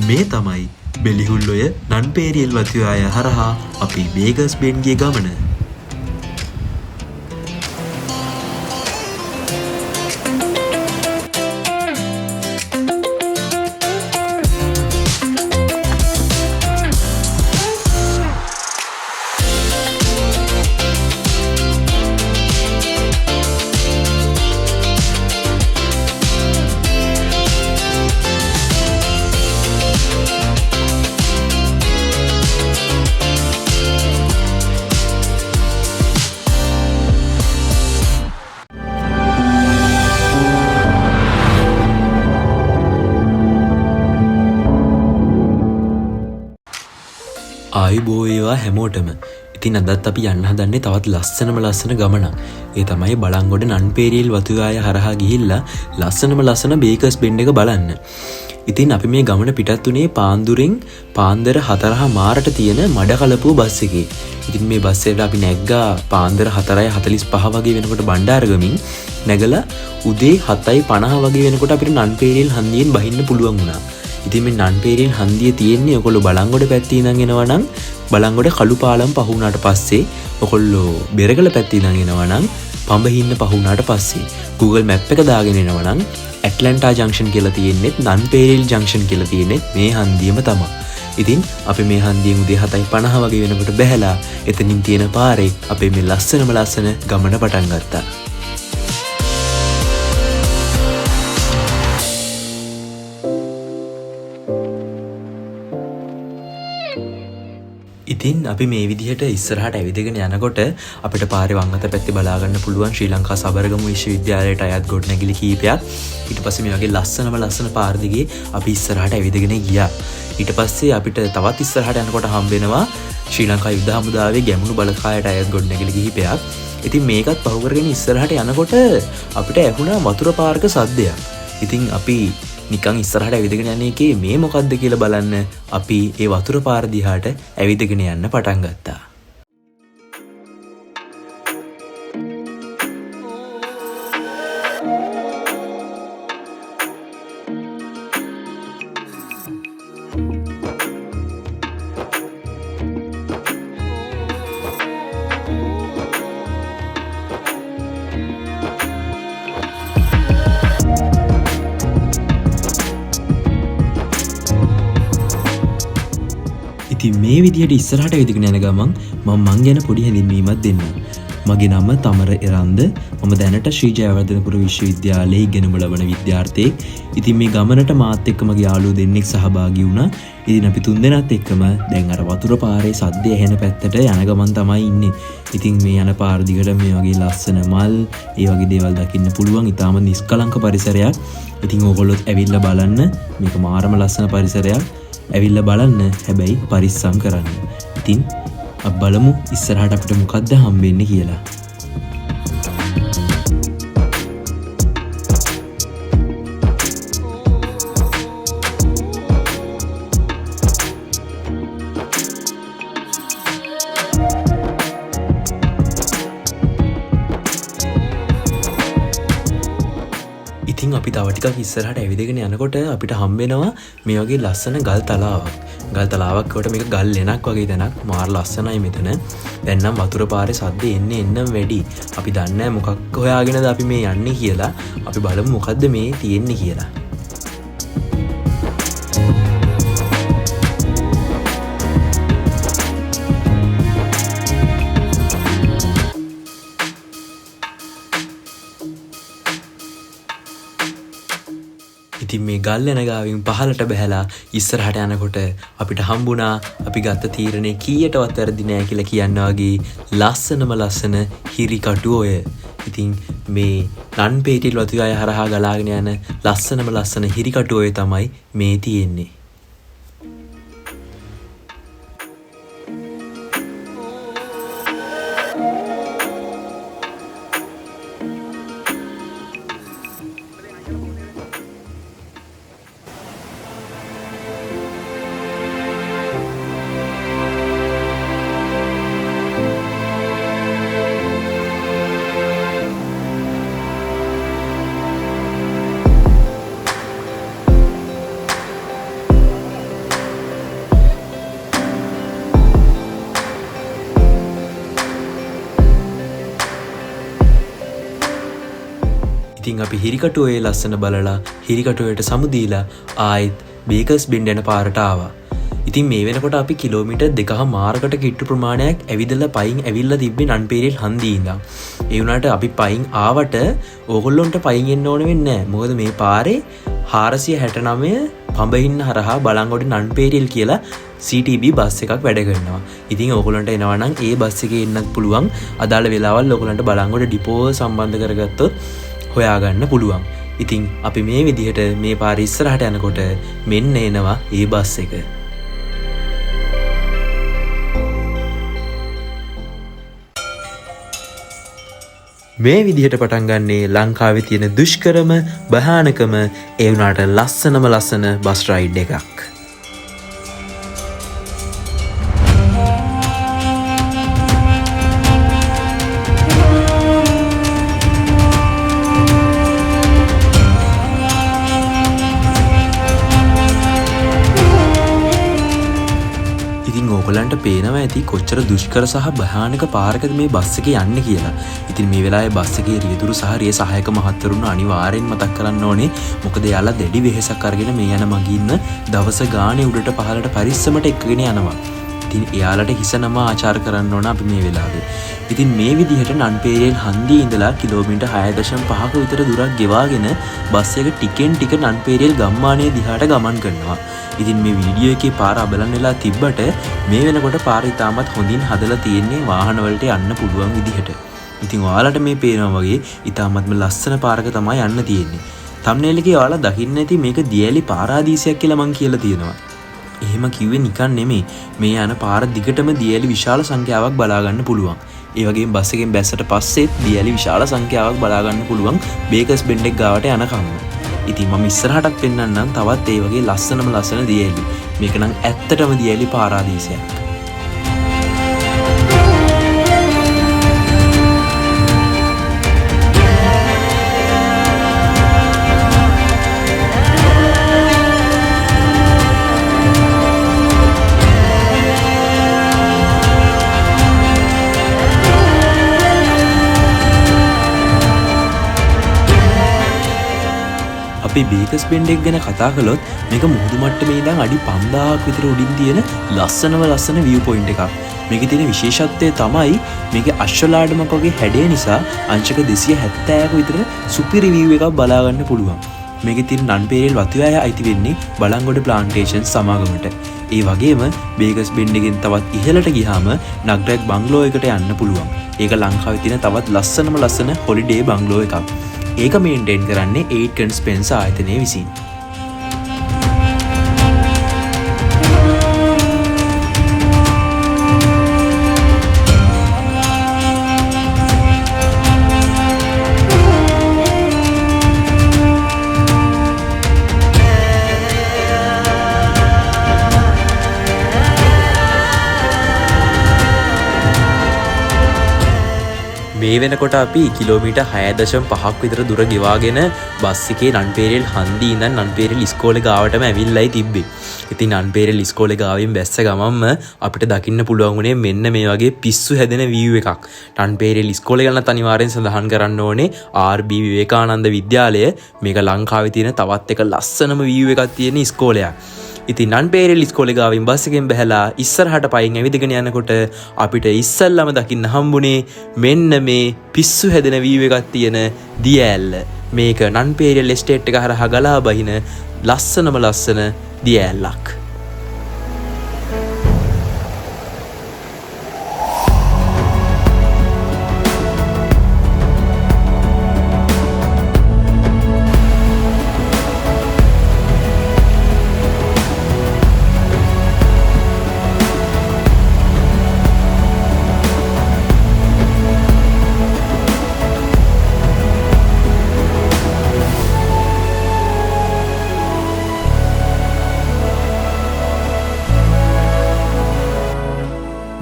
මේ තමයි බෙලිහුල්ලොය නන්පේරියල් වතුයාය හරහා අපි වේගස් බෙන්ගේ ගමන. ආයුබෝවේවා හැමෝටම. ඉතින් අදත් අපි යන්න හදන්නේ තවත් ලස්සන ගමනක්. ඒ තමයි බලංගොඩ නන්පේරියල් වතුයාය හරහා ගිහිල්ලා ලස්සන බේකර්ස් බෙන්ඩ් එක බලන්න. ඉතින් අපි මේ ගමන පිටත් උනේ පාන්දුරෙන් පාන්දර 4:00ට තියෙන මඩකලපුව බස් එකේ. ඉතින් මේ බස් එකට අපි නැග්ගා පාන්දර 4:45 වගේ වෙනකොට බණ්ඩාරගමින් නැගලා උදේ 7:50 වගේ වෙනකොට අපිට නන්පේරියල් හන්දියෙන් බහින්න පුළුවන් වුණා. ඉතින් මේ නන්පේරියල් හන්දිය තියෙන්නේ ඔයගොල්ලෝ බලංගොඩ පැත්තේ ඉඳන් එනවා නම් බලංගොඩ කළු පාලම් පහ වුණාට පස්සේ ඔයගොල්ලෝ බෙරගල පැත්තේ ඉඳන් එනවා නම් පඹහින්න පහ වුණාට පස්සේ Google Map එක දාගෙන එනවා නම් ඇට්ලැන්ටා ජංක්ෂන් කියලා තියෙන්නේ නන්පේරියල් ජංක්ෂන් කියලා තියෙන්නේ මේ හන්දියම තමයි. ඉතින් අපි මේ හන්දියෙන් උදේ 7:50 වගේ වෙනකොට බැහැලා එතනින් තියෙන පාරේ අපේ මේ ලස්සන ගමන පටන් ගත්තා. ඉතින් අපි මේ විදිහට ඉස්සරහට ඇවිදගෙන යනකොට අපිට පාරේ වම් අත පැත්තේ බලා ගන්න පුළුවන් ශ්‍රී ලංකා සබරගමු විශ්වවිද්‍යාලයට අයත් ගොඩනැගිලි කීපයක්. ඊට පස්සේ මේ වගේ ලස්සන පාර දිගේ අපි ඉස්සරහට ඇවිදගෙන ගියා. ඊට පස්සේ අපිට තවත් ඉස්සරහට යනකොට හම්බ වෙනවා ශ්‍රී ලංකා යුද හමුදාවේ ගැමුණු බලකායට අයත් ගොඩනැගිලි කිහිපයක්. ඉතින් මේකත් පහු කරගෙන ඉස්සරහට යනකොට අපිට ඇහුණා වතුර පාරක සද්දයක්. ඉතින් අපි නිකන් ඉස්සරහට ඇවිදගෙන යන්නේ කේ මේ මොකද්ද කියලා බලන්න අපි ඒ වතුර පාර දිහාට ඇවිදගෙන යන්න පටන් ගත්තා. ඉතින් මේ විදිහට ඉස්සරහට ඇවිදගෙන යන ගමන් මං ගැන පොඩි හැඳින්වීමක් දෙන්න. මගේ නම තමර එරන්ද. මම දැනට ශ්‍රී ජයවර්ධනපුර විශ්වවිද්‍යාලයේ ඉගෙනම ලබන විද්‍යාර්ථයෙක්. ඉතින් මේ ගමනට මාත් එක්ක මගේ යාළුවෝ දෙන්නෙක් සහභාගී වුණා. ඉතින් අපි තුන්දෙනාත් එක්කම දැන් අර වතුර පාරේ සද්ද ඇහෙන පැත්තට යන ගමන් තමයි ඉන්නේ. ඉතින් මේ යන පාර දිගට මේ වගේ ලස්සන මල්, ඒ වගේ දේවල් දකින්න පුළුවන්. ඊටාම නිස්කලංක පරිසරයක්. ඉතින් ඕගොල්ලොත් ඇවිල්ලා බලන්න. මේක මාරම ලස්සන පරිසරයක්. ඇවිල්ලා බලන්න, හැබැයි පරිස්සම් කරන්න. ඉතින් අපි බලමු ඉස්සරහට අපිට මොකද්ද හම්බෙන්නේ කියලා. ඉතින් අපි තව ටිකක් ඉස්සරහට ඇවිදගෙන යනකොට අපිට හම්බෙනවා මේ වගේ ලස්සන ගල් තලාවක්. ගල් තලාවක් කොට මේක ගල් ලෙනක් වගේ තැනක්. මාර ලස්සනයි මෙතන. දැන් නම් වතුර පාරේ සද්ද එන්නම් වැඩි. අපි දන්නේ නැහැ මොකක් හොයාගෙනද අපි මේ යන්නේ කියලා. අපි බලමු මොකද්ද මේ තියෙන්නේ කියලා. ඉතින් මේ ගල්ලෙන ගාවින් පහලට බැහැලා ඉස්සරහට යනකොට අපිට හම්බුණා අපි ගත්ත තීරණේ කීයටවත් වැරදි නෑ කියලා කියන්න වගේ ලස්සන හිරි කටුව. ඉතින් මේ නන්පේරියල් වතුයාය හරහා ගලාගෙන යන ලස්සන හිරි කටුව තමයි මේ තියෙන්නේ. ඉතින් අපි හිරිකටුවේ ලස්සන බලලා හිරිකටුවේට සමුදීලා ආයෙත් බේකර්ස් බෙන්ඩ් යන පාරට ආවා. ඉතින් මේ වෙනකොට අපි කිලෝමීටර් 2.5කට කිට්ටු ප්‍රමාණයක් ඇවිදලා පයින් ඇවිල්ලා තිබ්බේ නන්පේරියල් හන්දියේ ඉඳන්. ඒ වුණාට අපි පයින් ආවට ඕගොල්ලොන්ට පයින් එන්න ඕන වෙන්නේ නැහැ. මොකද මේ පාරේ 469 පඹහින්න හරහා බලංගොඩ නන්පේරියල් කියලා CTB බස් එකක් වැඩ කරනවා. ඉතින් ඕගොල්ලන්ට එනවා නම් ඒ බස් එකේ එන්නත් පුළුවන්. අදාළ වෙලාවල් ඕගොල්ලන්ට බලංගොඩ ඩිපෝ සම්බන්ධ කරගත්තොත් හොයාගන්න පුළුවන්. ඉතින් අපි මේ විදිහට මේ පාරේ ඉස්සරහට යනකොට මෙන්න එනවා ඒ බස් එක. මේ විදිහට පටන් ගන්නේ ලංකාවේ තියෙන දුෂ්කරම භයානකම ඒ වුණාට ලස්සන බස් රයිඩ් එකක්. ඕගලන්ට පේනවා ඇති කොච්චර දුෂ්කර සහ භයානක පාරකද මේ බස් එකේ යන්නේ කියලා. ඉතින් මේ වෙලාවේ බස් එකේ රියදුරු සහ රිය සහායක මහත්වරුන් අනිවාර්යෙන් මතක් කරන්න ඕනේ. මොකද එයාලා දැඩි වෙහෙසක් අරගෙන මේ යන මගින්න දවස ගානේ උඩට පහළට පරිස්සමට එක්කගෙන යනවා. ඉතින් එයාලට හිස නම ආචාර කරන්න ඕන අපි මේ වෙලාවේ. ඉතින් මේ විදිහට නන්පේරියල් හන්දියේ ඉඳලා කිලෝමීටර් 6.5ක විතර දුරක් ගෙවාගෙන බස් එක ටිකෙන් ටික නන්පේරියල් ගම්මානයේ දිහාට ගමන් කරනවා. ඉතින් මේ වීඩියෝ එකේ පාර අබලන් වෙලා තිබ්බට මේ වෙනකොට පාර ඉතාමත් හොඳින් හදලා තියෙන්නේ වාහන වලට යන්න පුළුවන් විදිහට. ඉතින් ඔයාලට මේ පේනවා වගේ ඉතාමත්ම ලස්සන පාරක තමයි යන්න තියෙන්නේ. තම්නේල් එකේ ඔයාලා දකින්න ඇති මේක දියැලි පාරාදීසයක් කියලා මං කියලා තියෙනවා. එහෙම කිව්වේ නිකන් නෙමෙයි. මේ යන පාර දිගටම දියැලි විශාල සංඛ්‍යාවක් බලා ගන්න පුළුවන්. ඒ වගේම බස් එකෙන් බැස්සට පස්සෙත් දියැලි විශාල සංඛ්‍යාවක් බලා ගන්න පුළුවන් බේකර්ස් බෙන්ඩ් එක ගාවට යනකම්. ඉතින් මම ඉස්සරහටත් පෙන්නන්නම් තවත් ඒ වගේ ලස්සන දියැලි. මේක නම් ඇත්තටම දියැලි පාරාදීසයක්. අපි බේකර්ස් බෙන්ඩ් එක ගැන කතා කළොත් මේක මුහුදු මට්ටමේ ඉඳන් අඩි 5000ක් විතර උඩින් තියෙන ලස්සන view point එකක්. මේකේ තියෙන විශේෂත්වය තමයි මේකේ අශ්වලාඩමක් වගේ හැඩය නිසා අංශක 270ක විතර සුපිරි view එකක් බලා ගන්න පුළුවන්. මේකේ තියෙන නන්පේරියල් වතුයාය අයිති වෙන්නේ බලංගොඩ ප්ලාන්ටේෂන් සමාගමට. ඒ වගේම බේකර්ස් බෙන්ඩ් එකෙන් තවත් ඉහළට ගියාම නග්රැක් බංගලෝ එකට යන්න පුළුවන්. ඒක ලංකාවේ තියෙන තවත් ලස්සන හොලිඩේ බංගලෝ එකක්. ඒක මේන්ටේන් කරන්නේ 8 කන්ස්පෙන්ස් ආයතනය විසින්. මේ වෙනකොට අපි කිලෝමීටර් 6.5ක් විතර දුර ගෙවාගෙන බස් එකේ නන්පේරියල් හන්දියේ ඉඳන් නන්පේරියල් ඉස්කෝලේ ගාවටම ඇවිල්ලායි තිබ්බේ. ඉතින් නන්පේරියල් ඉස්කෝලේ ගාවින් බැස්ස ගමන්ම අපිට දකින්න පුළුවන් වුණේ මෙන්න මේ වගේ පිස්සු හැදෙන view එකක්. නන්පේරියල් ඉස්කෝලේ ගැනත් අනිවාර්යෙන් සඳහන් කරන්න ඕනේ RB විවේකානන්ද විද්‍යාලය. මේක ලංකාවේ තියෙන තවත් එක ලස්සනම view එකක් තියෙන ඉස්කෝලයක්. ඉතින් නන්පේරියල් ඉස්කෝලේ ගාවින් බස් එකෙන් බැහැලා ඉස්සරහට පයින් ඇවිදගෙන යනකොට අපිට ඉස්සල්ලාම දකින්න හම්බුනේ මෙන්න මේ පිස්සු හැදෙන view එකක් තියෙන දියැල්ල. මේක නන්පේරියල් එස්ටේට් එක හරහා ගලා බහින ලස්සන දියැලක්.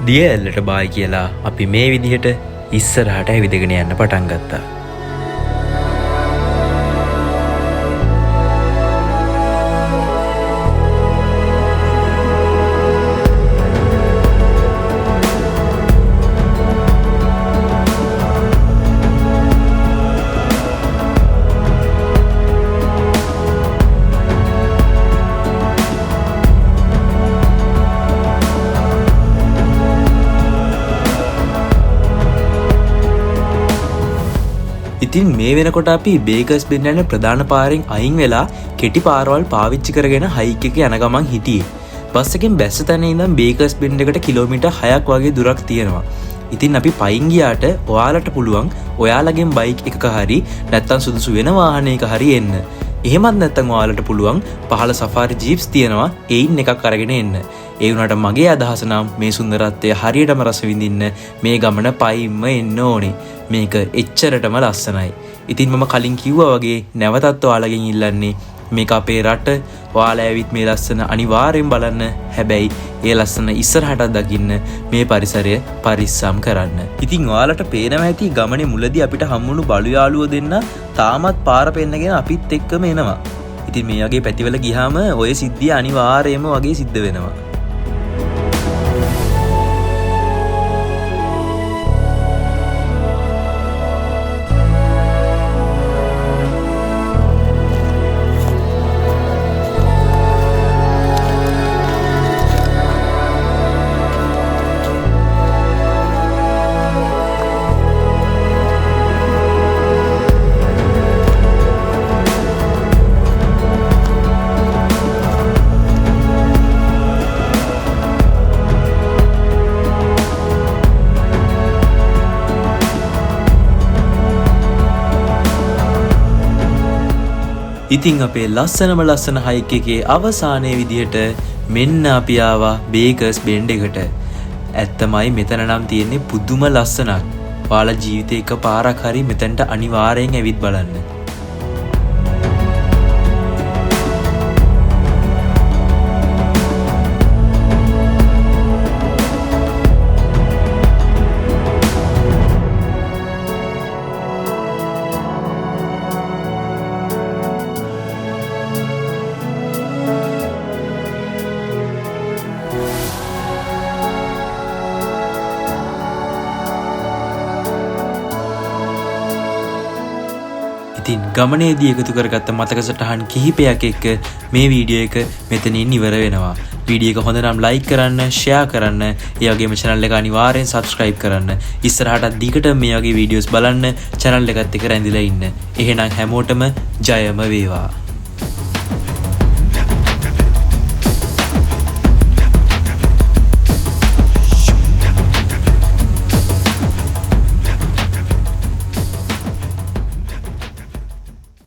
දියැලට බායි කියලා අපි මේ විදිහට ඉස්සරහට ඇවිදගෙන යන්න පටන් ගත්තා. ඉතින් මේ වෙනකොට අපි බේකර්ස් බෙන්ඩ් යන ප්‍රධාන පාරෙන් අයින් වෙලා කෙටි පාරවල් පාවිච්චි කරගෙන හයික් එක යන ගමන් හිටියේ. බස් එකෙන් බැස්ස තැන ඉඳන් බේකර්ස් බෙන්ඩ් එකට කිලෝමීටර් 6ක් වගේ දුරක් තියෙනවා. ඉතින් අපි පයින් ගියාට ඔයාලට පුළුවන් ඔයාලගෙන් බයික් එකක හරි නැත්නම් සුදුසු වෙන වාහනයක හරි එන්න. එහෙමත් නැත්නම් ඔයාලට පුළුවන් පහළ සෆාරි ජීප්ස් තියෙනවා ඒයින් එකක් අරගෙන එන්න. ඒ වුණාට මගේ අදහස නම් මේ සුන්දරත්වය හරියටම රස විඳින්න මේ ගමන පයින්ම එන්න ඕනේ. මේක එච්චරටම ලස්සනයි. ඉතින් මම කලින් කිව්වා වගේ නැවතත් ඔයාලගෙන් ඉල්ලන්නේ මේක අපේ රට. ඔයාලා ඇවිත් මේ ලස්සන අනිවාර්යෙන් බලන්න. හැබැයි ඒ ලස්සන ඉස්සරහට දකින්න මේ පරිසරය පරිස්සම් කරන්න. ඉතින් ඔයාලට පේනවා ඇති ගමනේ මුලදී අපිට හම්බුණු බලු යාළුවෝ දෙන්න තාමත් පාර පෙන්නගෙන අපිත් එක්කම එනවා. ඉතින් මේ වගේ පැතිවල ගියාම ඔය සිද්ධිය අනිවාර්යයෙන්ම වගේ සිද්ධ වෙනවා. ඉතින් අපේ ලස්සන හයික් එකේ අවසානයේ විදිහට මෙන්න අපි ආවා බේකර්ස් බෙන්ඩ් එකට. ඇත්තමයි මෙතන නම් තියෙන්නේ පුදුම ලස්සනක්. ඔයාලා ජීවිතේ එක පාරක් හරි මෙතනට අනිවාර්යෙන් ඇවිත් බලන්න. ඉතින් ගමනේදී එකතු කරගත්ත මතක සටහන් කිහිපයක් එක්ක මේ වීඩියෝ එක මෙතනින් ඉවර වෙනවා. වීඩියෝ එක හොඳ නම් ලයික් කරන්න, ෂෙයා කරන්න, ඒ වගේම channel එක අනිවාර්යෙන් subscribe කරන්න. ඉස්සරහට දිගට මේ වගේ වීඩියෝස් බලන්න channel එකත් එක්ක රැඳිලා ඉන්න. එහෙනම් හැමෝටම ජයම වේවා.